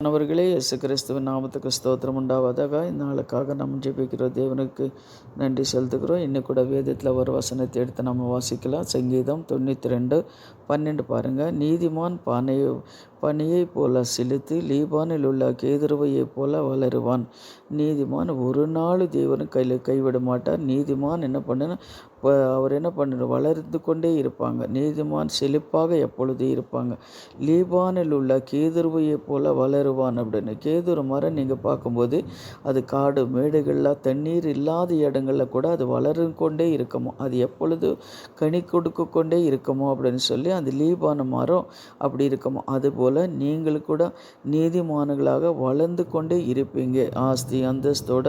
மாணவர்களே, இயேசு கிறிஸ்துவின் நாமத்துக்கு ஸ்தோத்திரம் உண்டாவதாக. இந்த நாளுக்காக நம்ம ஜெபிக்கிறோம். தேவனுக்கு நன்றி செலுத்துகிறோம். இன்னும் கூட வேதத்தில் ஒரு வசனத்தை எடுத்து நம்ம வாசிக்கலாம். சங்கீதம் 92:12 பாருங்கள். நீதிமான் பனியை போல செலுத்து, லீபானில் உள்ள கேதுருவையை போல வளருவான். நீதிமான் ஒரு நாள் தேவனு கைவிட மாட்டார். நீதிமான் என்ன பண்ணுன்னா அவர் என்ன பண்ணணும், வளர்ந்து கொண்டே இருப்பாங்க. நீதிமான் செழிப்பாக எப்பொழுது இருப்பாங்க. லீபானில் உள்ள கேதுருவையை போல வளருவான் அப்படின்னு. கேதுரு மரம் நீங்கள் பார்க்கும்போது அது காடு மேடுகளில் தண்ணீர் இல்லாத இடங்களில் கூட அது வளர்ந்து கொண்டே இருக்குமோ, அது எப்பொழுது கனி கொடுக்க கொண்டே இருக்குமோ அப்படின்னு சொல்லி அந்த லீபான மரம் அப்படி இருக்குமோ. அதுபோல் நீங்கள் கூட நீதிமான்களாக வளர்ந்து கொண்டே இருப்பீங்க. ஆஸ்தி அந்தஸ்தோட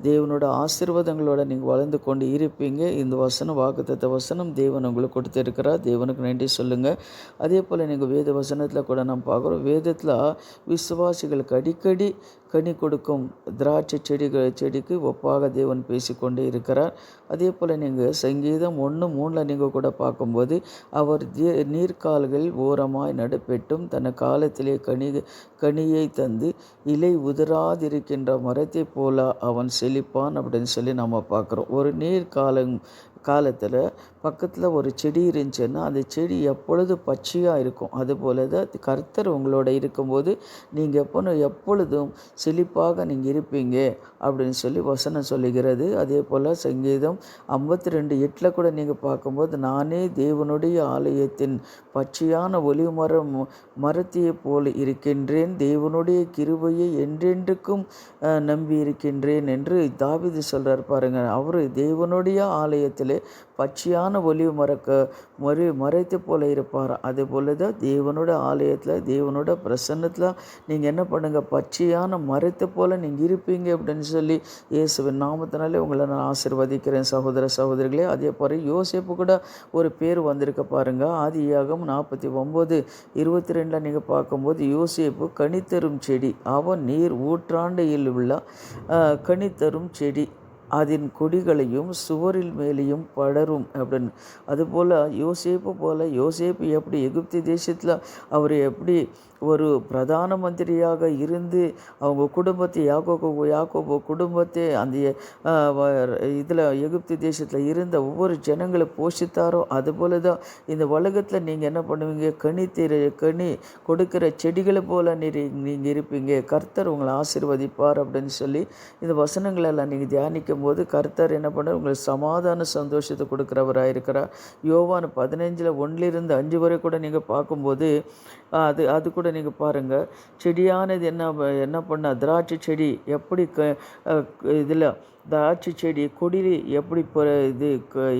தேவனோட ஆசீர்வாதங்களோட நீங்கள் வளர்ந்து கொண்டு இருப்பீங்க. இந்த வாக்குத்தத்த வசனம் தேவன் உங்களுக்கு கொடுத்திருக்கிறார். தேவனுக்கு நன்றி சொல்லுங்கள். அதே போல் நீங்கள் வேத வசனத்தில் கூட நம்ம பார்க்குறோம். வேதத்தில் விசுவாசிகளுக்கு அடிக்கடி கனி கொடுக்கும் திராட்சை செடிக்கு ஒப்பாக தேவன் பேசிக்கொண்டே இருக்கிறார். அதே போல் நீங்கள் சங்கீதம் 1:3 நீங்கள் கூட பார்க்கும்போது அவர் நீர்க்கால்கள் ஓரமாய் நடுப்பெட்டும் தன் காலத்திலே கனியை தந்து இலை உதிராதிருக்கின்ற மரத்தை போல அவன் செழிப்பான் அப்படின்னு சொல்லி நம்ம பார்க்குறோம். ஒரு காலத்தில் பக்கத்தில் ஒரு செடி இருந்துச்சுன்னா அந்த செடி எப்பொழுது பச்சையாக இருக்கும். அதுபோல தான் கர்த்தர் உங்களோட இருக்கும்போது நீங்கள் எப்பொழுதும் செழிப்பாக நீங்கள் இருப்பீங்க அப்படின்னு சொல்லி வசனம் சொல்லுகிறது. அதே போல் சங்கீதம் 52:8 கூட நீங்கள் பார்க்கும்போது நானே தேவனுடைய ஆலயத்தின் பச்சையான மரத்தையை போல் இருக்கின்றேன், தேவனுடைய கிருபையை என்றென்றுக்கும் நம்பி இருக்கின்றேன் என்று தாவீது சொல்கிறார் பாருங்கள். அவர் தேவனுடைய ஆலயத்தில் பச்சையான மரத்தை போல இருப்பார். அதுபோல தான் தேவனோட ஆலயத்தில் தேவனோட பிரசன்னத்தில் நீங்கள் என்ன பண்ணுங்கள், பச்சையான மரத்தை போல் நீங்கள் இருப்பீங்க அப்படின்னு சொல்லி இயேசுவின் நாமத்தினாலே உங்களை நான் ஆசீர்வதிக்கிறேன் சகோதர சகோதரிகளே. அதே போல் யோசேப்பு கூட ஒரு பேர் வந்திருக்க பாருங்கள். ஆதியாகமம் 49:22 நீங்கள் பார்க்கும்போது யோசேப்பு கனித்தரும் செடி, அவன் நீர் ஊற்றாண்டையில் உள்ள கனித்தரும் செடி, அதன் கொடிகளையும் சுவரில் மேலேயும் படரும் அப்படின்னு. அதுபோல் யோசேப்பு எப்படி எகிப்து தேசத்தில் அவர் எப்படி ஒரு பிரதான மந்திரியாக இருந்து அவங்க குடும்பத்தை யாக்கோபு குடும்பத்தை அந்த இதில் எகிப்து தேசத்தில் இருந்த ஒவ்வொரு ஜனங்களை போஷித்தாரோ, அதுபோல தான் இந்த உலகத்தில் நீங்கள் என்ன பண்ணுவீங்க, கனி கொடுக்கிற செடிகளை போல் நீங்கள் இருப்பீங்க. கர்த்தர் உங்களை ஆசீர்வதிப்பார் அப்படின்னு சொல்லி இந்த வசனங்களெல்லாம் நீங்கள் தியானிக்கும் போது கர்த்தர் என்ன பண்ண உங்களுக்கு சமாதான சந்தோஷத்தை கொடுக்குறவராக இருக்கிறார். யோவான் 15:1-5 வரை கூட நீங்கள் பார்க்கும்போது அது கூட நீங்கள் பாருங்கள். செடியானது என்ன பண்ண திராட்சை செடி எப்படி இதில் திராட்சை செடி கொடியில் எப்படி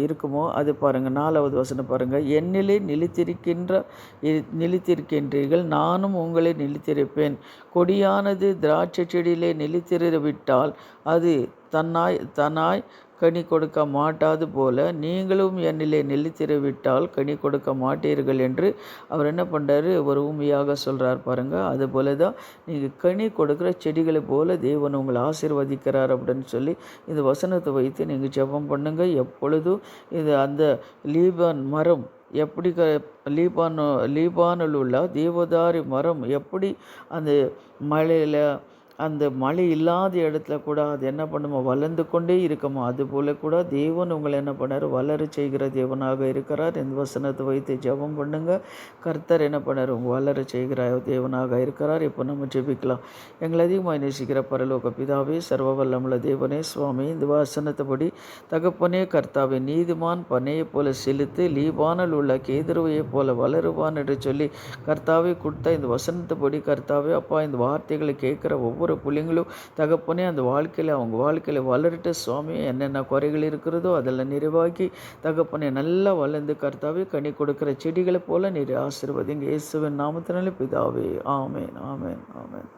இருக்குமோ அது பாருங்கள். 4வது வசனம் பாருங்கள். என்னிலே நிலைத்திருக்கின்றீர்கள், நானும் உங்களை நிலைத்திருப்பேன். கொடியானது திராட்சை செடியிலே நிலைத்திருவிட்டால் அது தன்னாய் கனி கொடுக்க மாட்டாது போல நீங்களும் என்னிலே நிலைத்திருவிட்டால் கனி கொடுக்க மாட்டீர்கள் என்று அவர் என்ன பண்ணுறாரு, ஒரு உண்மையாக சொல்கிறார் பாருங்கள். அதுபோல தான் நீங்கள் கனி கொடுக்குற செடிகளை போல தேவன் உங்களை ஆசீர்வதிக்கிறார் அப்படின்னு சொல்லி இந்த வசனத்தை வைத்து நீங்கள் ஜெபம் பண்ணுங்கள். எப்பொழுதும் இது அந்த லீபான் மரம் எப்படி லீபானில் உள்ள தேவதாரி மரம் எப்படி அந்த மழை இல்லாத இடத்துல கூட அது என்ன பண்ணுமோ வளர்ந்து கொண்டே இருக்குமோ, அதுபோல் கூட தேவன் உங்களை என்ன பண்ணார், வளர செய்கிற தேவனாக இருக்கிறார். இந்த வசனத்தை வைத்து ஜெபம் பண்ணுங்கள். கர்த்தர் என்ன பண்ணார், வளர செய்கிற தேவனாக இருக்கிறார். இப்போ நம்ம ஜெபிக்கலாம். எங்களை அதிகமாக நேசிக்கிற பரலோக பிதாவே, சர்வ வல்லமுள்ள தேவனே, சுவாமி, இந்த வசனத்தைப்படி தகப்பனே கர்த்தாவே, நீதிமான் பனையை போல செலுத்து, லீபானில் உள்ள கேதுருவையை போல வளருவான் என்று சொல்லி கர்த்தாவே கொடுத்த இந்த வசனத்தைப்படி கர்த்தாவே அப்பா, இந்த வார்த்தைகளை கேட்குற ஒவ்வொரு பிள்ளைங்களும் தகப்பனே அந்த அவங்க வாழ்க்கையில் வளரட்டு சுவாமி. என்னென்ன குறைகள் இருக்கிறதோ அதெல்லாம் நிறைவாக்கி தகப்பனே நல்லா வளர்ந்து கர்த்தாவே கனி கொடுக்கிற செடிகளை போல நீர் ஆசீர்வதிங்க. இயேசுவின் நாமத்தினாலே பிதாவே, ஆமென், ஆமென், ஆமென்.